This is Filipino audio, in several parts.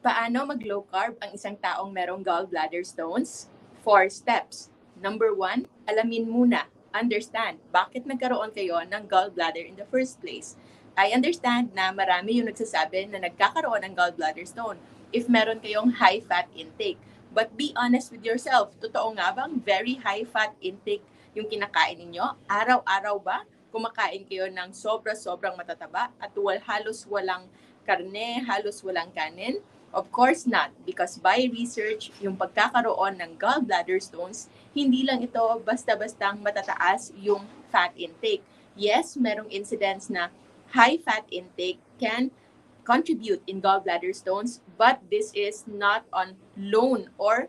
Paano mag-low carb ang isang taong merong gallbladder stones? 4 steps. Number 1, alamin muna, understand, bakit nagkaroon kayo ng gallbladder in the first place. I understand na marami yung nagsasabi na nagkakaroon ng gallbladder stone if meron kayong high fat intake. But be honest with yourself, totoo nga bang very high fat intake yung kinakain ninyo? Araw-araw ba? Kumakain kayo ng sobra-sobrang matataba at halos walang karne, halos walang kanin? Of course not, because by research, yung pagkakaroon ng gallbladder stones, hindi lang ito basta-bastang matataas yung fat intake. Yes, merong incidents na high fat intake can contribute in gallbladder stones, but this is not on lone or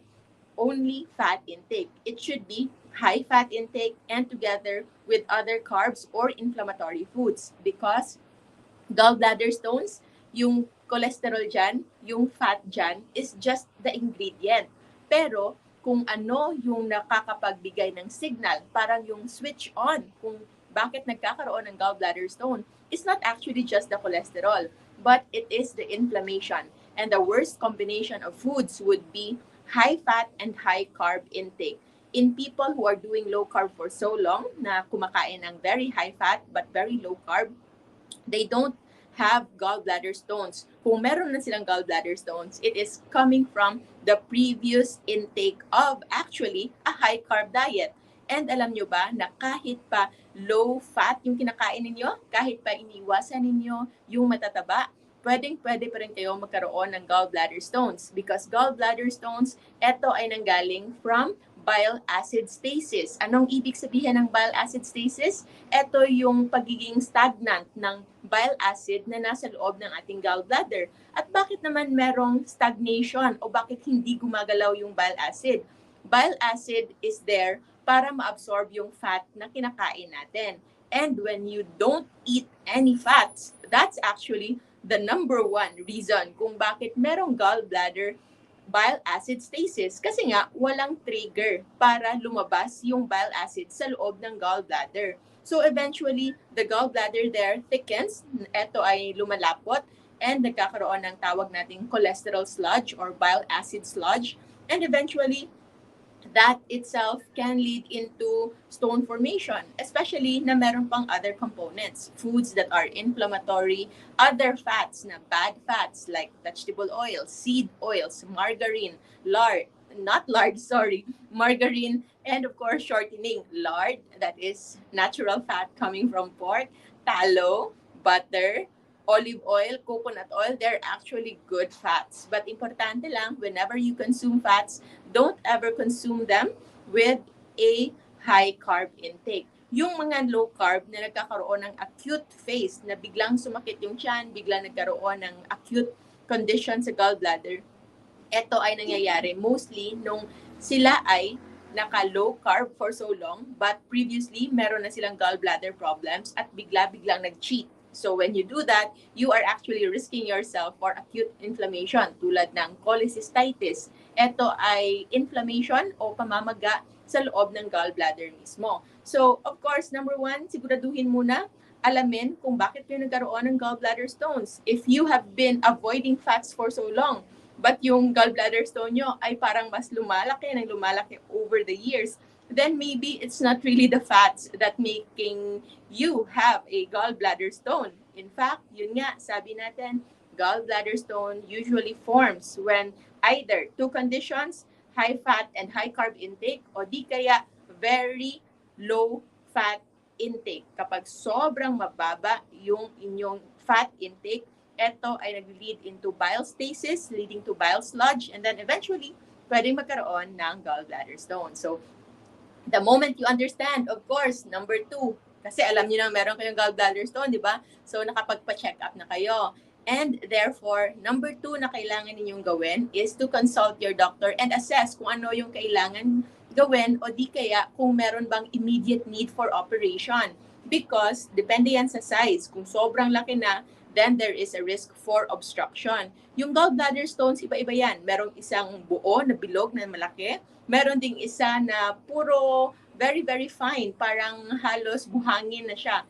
only fat intake. It should be high fat intake and together with other carbs or inflammatory foods, because gallbladder stones, yung cholesterol dyan, yung fat dyan, is just the ingredient. Pero kung ano yung nakakapagbigay ng signal, parang yung switch on kung bakit nagkakaroon ng gallbladder stone, is not actually just the cholesterol, but it is the inflammation. And the worst combination of foods would be high fat and high carb intake. In people who are doing low carb for so long, na kumakain ng very high fat but very low carb, they don't have gallbladder stones. Kung meron na silang gallbladder stones, it is coming from the previous intake of actually a high carb diet. And alam nyo ba na kahit pa low fat yung kinakain ninyo, kahit pa iniwasan ninyo yung matataba, pwede pa rin kayo magkaroon ng gallbladder stones, because gallbladder stones, eto ay nanggaling from bile acid stasis. Anong ibig sabihin ng bile acid stasis? Ito yung pagiging stagnant ng bile acid na nasa loob ng ating gallbladder. At bakit naman merong stagnation o bakit hindi gumagalaw yung bile acid? Bile acid is there para ma-absorb yung fat na kinakain natin. And when you don't eat any fats, that's actually the number one reason kung bakit merong gallbladder bile acid stasis, kasi nga walang trigger para lumabas yung bile acid sa loob ng gallbladder. So eventually, the gallbladder there thickens, ito ay lumalapot, and nagkakaroon ng tawag nating cholesterol sludge or bile acid sludge, and eventually, that itself can lead into stone formation, especially na meron pang other components, foods that are inflammatory, other fats na bad fats like vegetable oils, seed oils, margarine, margarine, and of course shortening, lard, that is natural fat coming from pork, tallow, butter, olive oil, coconut oil, they're actually good fats. But importante lang, whenever you consume fats, don't ever consume them with a high carb intake. Yung mga low carb na nagkakaroon ng acute phase, na biglang sumakit yung tiyan, biglang nagkaroon ng acute condition sa gallbladder, ito ay nangyayari mostly nung sila ay naka-low carb for so long, but previously meron na silang gallbladder problems at bigla-biglang nag-cheat. So when you do that, you are actually risking yourself for acute inflammation tulad ng cholecystitis. Ito ay inflammation o pamamaga sa loob ng gallbladder mismo. So of course, number one, siguraduhin muna, alamin kung bakit kayo nagkaroon ng gallbladder stones. If you have been avoiding fats for so long, but yung gallbladder stone nyo ay parang mas lumalaki over the years, then maybe it's not really the fats that making you have a gallbladder stone. In fact, yun nga, sabi natin, gallbladder stone usually forms when either two conditions, high fat and high carb intake, o di kaya very low fat intake. Kapag sobrang mababa yung inyong fat intake, ito ay nag-lead into bile stasis, leading to bile sludge, and then eventually, pwedeng magkaroon ng gallbladder stone. So, the moment you understand, of course, number 2, kasi alam niyo na meron kayong gallbladder stone, di ba? So, nakapagpa-check up na kayo. And therefore, number 2 na kailangan ninyong gawin is to consult your doctor and assess kung ano yung kailangan gawin o di kaya kung meron bang immediate need for operation. Because, depende yan sa size. Kung sobrang laki na, then there is a risk for obstruction. Yung gallbladder stones, iba-iba yan. Merong isang buo na bilog na malaki. Meron ding isa na puro very, very fine. Parang halos buhangin na siya.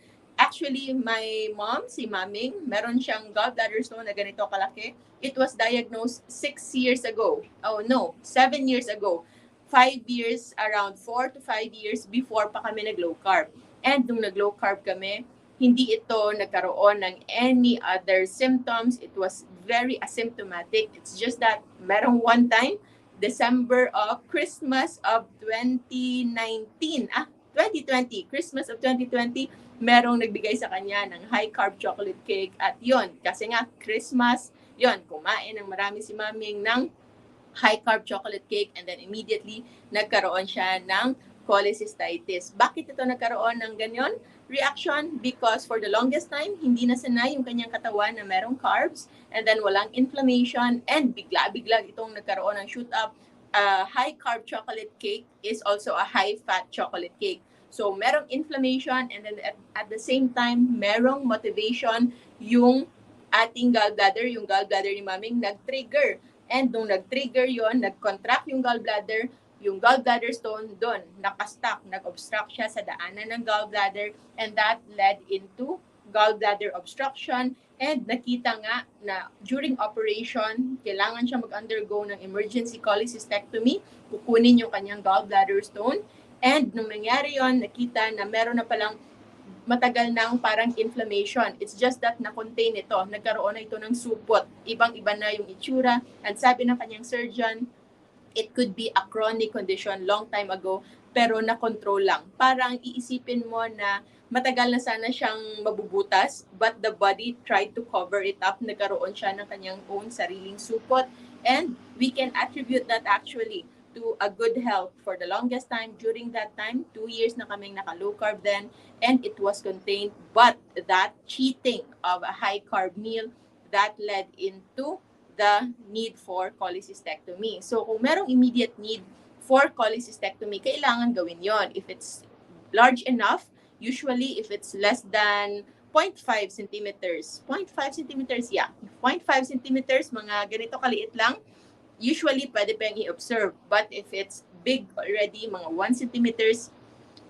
Actually, my mom, si Maming, meron siyang gallbladder stone na ganito kalaki. It was diagnosed 6 years ago. Oh no, 7 years ago. 5 years, around 4 to 5 years before pa kami nag-low carb. And nung nag-low carb kami, hindi ito nagkaroon ng any other symptoms. It was very asymptomatic. It's just that merong one time, December of Christmas of 2019, 2020, Christmas of 2020, merong nagbigay sa kanya ng high carb chocolate cake. At yon, kasi nga Christmas, yon, kumain ng marami si Maming ng high carb chocolate cake, and then immediately nagkaroon siya ng cholecystitis. Bakit ito nagkaroon ng ganyan reaction? Because for the longest time, hindi na sanay yung kanyang katawan na merong carbs, and then walang inflammation, and bigla-bigla itong nagkaroon ng shoot up. High carb chocolate cake is also a high fat chocolate cake. So merong inflammation, and then at the same time, merong motivation yung ating gallbladder, yung gallbladder ni Maming nag-trigger. And nung nag-trigger yon, nag-contract yung gallbladder stone doon, nakastuck, nag-obstruct siya sa daanan ng gallbladder, and that led into gallbladder obstruction. And nakita nga na during operation, kailangan siya mag-undergo ng emergency cholecystectomy, kukunin yung kanyang gallbladder stone. And nung nangyari yon, nakita na meron na palang matagal nang parang inflammation. It's just that na-contain ito. Nagkaroon na ito ng supot. Ibang-iba na yung itsura. And sabi ng kanyang surgeon, it could be a chronic condition long time ago, pero na-control lang. Parang iisipin mo na matagal na sana siyang mabubutas, but the body tried to cover it up. Nagkaroon siya ng kanyang own sariling supot. And we can attribute that actually to a good health for the longest time. During that time, 2 years na kaming naka-low carb then, and it was contained. But that cheating of a high carb meal, that led into the need for cholecystectomy. So kung merong immediate need for cholecystectomy, kailangan gawin yon. If it's large enough, usually if it's less than 0.5 centimeters, 0.5 centimeters, 0.5 centimeters, mga ganito kaliit lang, usually pwede pang i-observe. But if it's big already, mga 1 centimeters,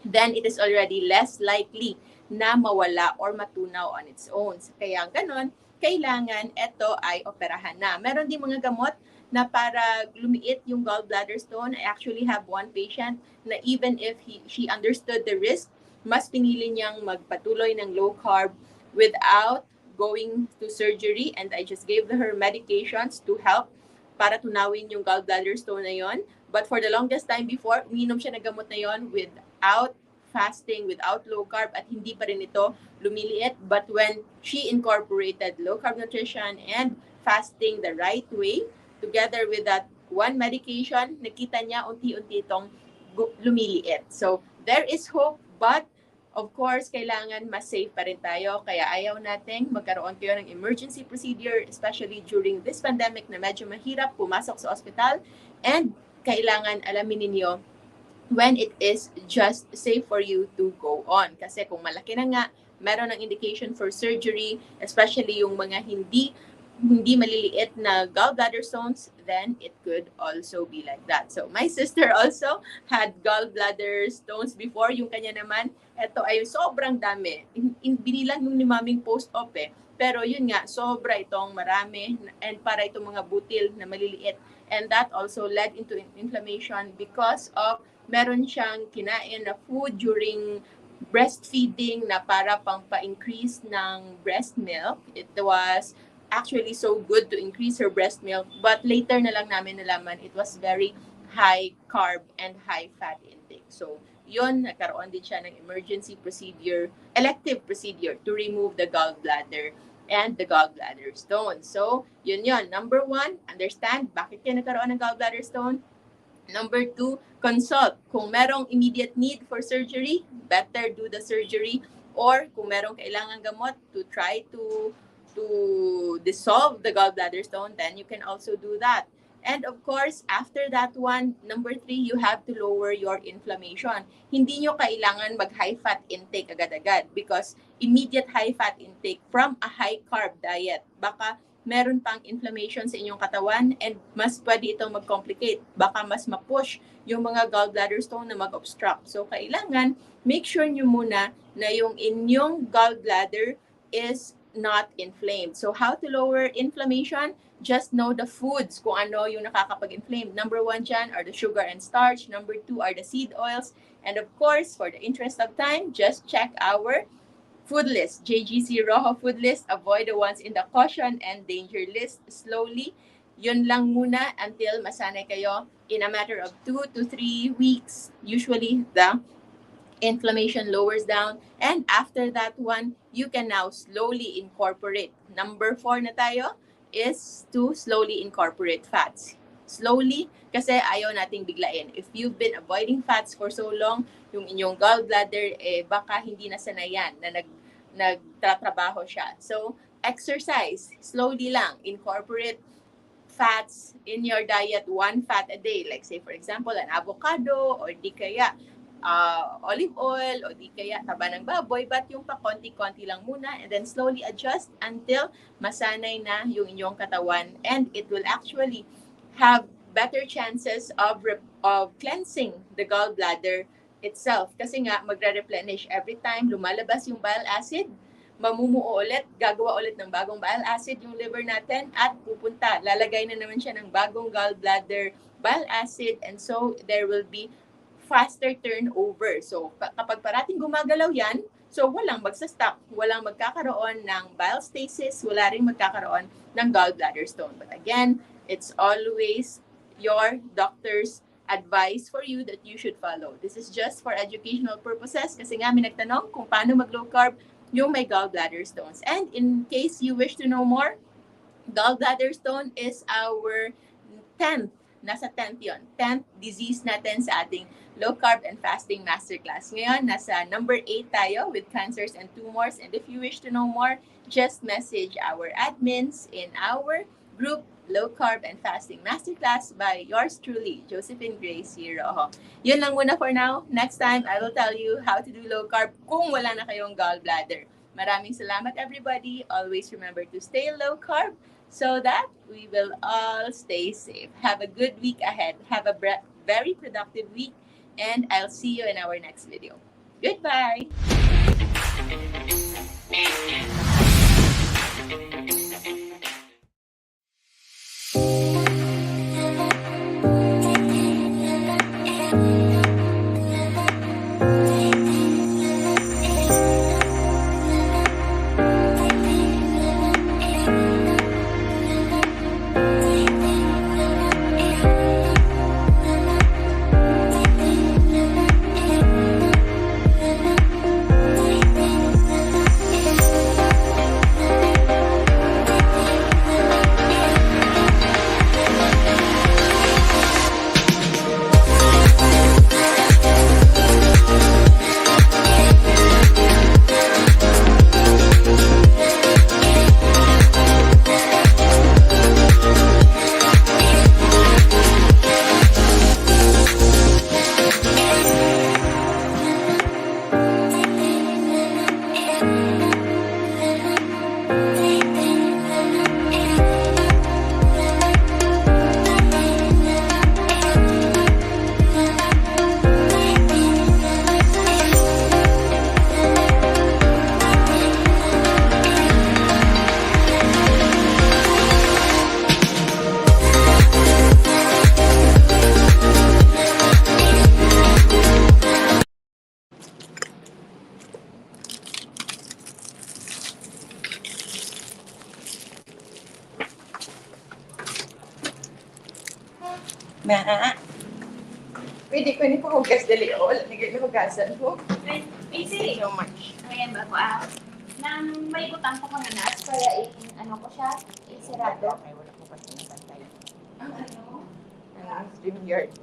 then it is already less likely na mawala or matunaw on its own. Kaya ganon, kailangan ito ay operahan na. Meron din mga gamot na para lumiit yung gallbladder stone. I actually have one patient na even if she understood the risk, mas pinili niyang magpatuloy ng low carb without going to surgery, and I just gave her medications to help para tunawin yung gallbladder stone na yon. But for the longest time before, uminom siya ng gamot na yon without fasting, without low carb, at hindi pa rin ito lumiliit. But when she incorporated low carb nutrition and fasting the right way, together with that one medication, nakita niya unti-unti itong lumiliit. So there is hope, but of course, kailangan mas safe pa rin tayo. Kaya ayaw nating magkaroon kayo ng emergency procedure, especially during this pandemic na medyo mahirap pumasok sa ospital. And kailangan alamin ninyo when it is just safe for you to go on. Kasi kung malaki na nga, meron ng indication for surgery, especially yung mga hindi maliliit na gallbladder stones, then it could also be like that. So my sister also had gallbladder stones before. Yung kanya naman, ito ay sobrang dami. Binilang yung ni Maming post-op Pero yun nga, sobra itong marami, and para itong mga butil na maliliit. And that also led into inflammation because of meron siyang kinain na food during breastfeeding na para pang pa-increase ng breast milk. It was actually so good to increase her breast milk, but later na lang namin nalaman it was very high carb and high fat intake. So yun, nagkaroon din siya ng emergency procedure, elective procedure to remove the gallbladder and the gallbladder stone. So yun. Number 1, understand bakit kaya nagkaroon ng gallbladder stone. Number 2, consult. Kung merong immediate need for surgery, better do the surgery. Or kung merong kailangan gamot to try to dissolve the gallbladder stone, then you can also do that. And of course, after that one, number 3, you have to lower your inflammation. Hindi nyo kailangan mag-high fat intake agad-agad because immediate high fat intake from a high carb diet, baka meron pang inflammation sa inyong katawan and mas pwede itong mag-complicate. Baka mas ma-push yung mga gallbladder stone na mag-obstruct. So kailangan, make sure nyo muna na yung inyong gallbladder is not inflamed. So how to lower inflammation? Just know the foods kung ano yung nakakapag-inflame. Number 1 dyan are the sugar and starch. Number 2 are the seed oils. And of course, for the interest of time, just check our food list, JGC Rojo food list. Avoid the ones in the caution and danger list slowly. Yun lang muna until masanay kayo. In a matter of 2 to 3 weeks, usually the inflammation lowers down. And after that one, you can now slowly incorporate. Number 4 na tayo is to slowly incorporate fats. Slowly, kasi ayaw nating biglain. If you've been avoiding fats for so long, yung inyong gallbladder, baka hindi na sanayan na nagtatrabaho siya. So, exercise, slowly lang, incorporate fats in your diet, 1 fat a day. Like say, for example, an avocado or di kaya olive oil o di kaya taba ng baboy, but yung pa konti-konti lang muna and then slowly adjust until masanay na yung inyong katawan and it will actually have better chances of cleansing the gallbladder itself. Kasi nga, magre-replenish every time lumalabas yung bile acid, mamumuo ulit, gagawa ulit ng bagong bile acid yung liver natin at pupunta, lalagay na naman siya ng bagong gallbladder bile acid and so there will be faster turnover. So, kapag parating gumagalaw yan, so walang magsa-stop, walang magkakaroon ng bile stasis, wala rin magkakaroon ng gallbladder stone. But again, it's always your doctor's advice for you that you should follow. This is just for educational purposes kasi nga may nagtanong kung paano mag-low carb yung may gallbladder stones. And in case you wish to know more, gallbladder stone is our 10th, nasa 10th yun, 10th disease natin sa ating low carb and fasting masterclass. Ngayon, nasa number 8 tayo with cancers and tumors. And if you wish to know more, just message our admins in our group, Low Carb and Fasting Masterclass by yours truly, Josephine Grace Rojo. Yun lang muna for now. Next time, I will tell you how to do low carb kung wala na kayong gallbladder. Maraming salamat everybody. Always remember to stay low carb so that we will all stay safe. Have a good week ahead. Have a very productive week. And I'll see you in our next video. Goodbye! Ma, pwede ko ni pahugas dali o wala nagay na hugasan ko. Wait, Thank easy. you so much. Ayan ba ko nang may butang ko na nas, kaya ano ko siya, isarado. Ay, wala ko kasi nabantay. Ang ano? Ang StreamYard.